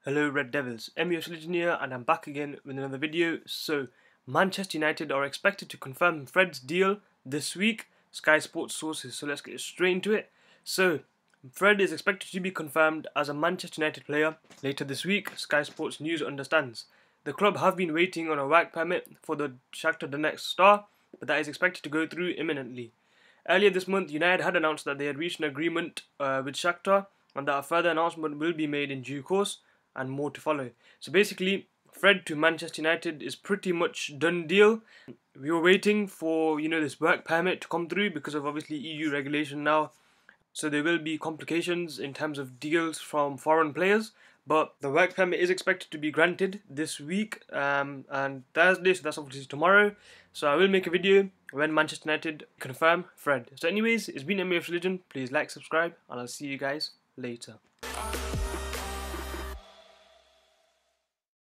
Hello Red Devils, MUS Legend here and I'm back again with another video. So, Manchester United are expected to confirm Fred's deal this week, Sky Sports sources, so let's get straight into it. So, Fred is expected to be confirmed as a Manchester United player later this week, Sky Sports News understands. The club have been waiting on a work permit for the Shakhtar Donetsk star, but that is expected to go through imminently. Earlier this month, United had announced that they had reached an agreement with Shakhtar and that a further announcement will be made in due course, and more to follow. So basically, Fred to Manchester United is pretty much done deal. We were waiting for this work permit to come through because of obviously EU regulation now. So there will be complications in terms of deals from foreign players. But the work permit is expected to be granted this week and Thursday, so that's obviously tomorrow. So I will make a video when Manchester United confirm Fred. So anyways, it's been MUS Religion. Please like, subscribe, and I'll see you guys later.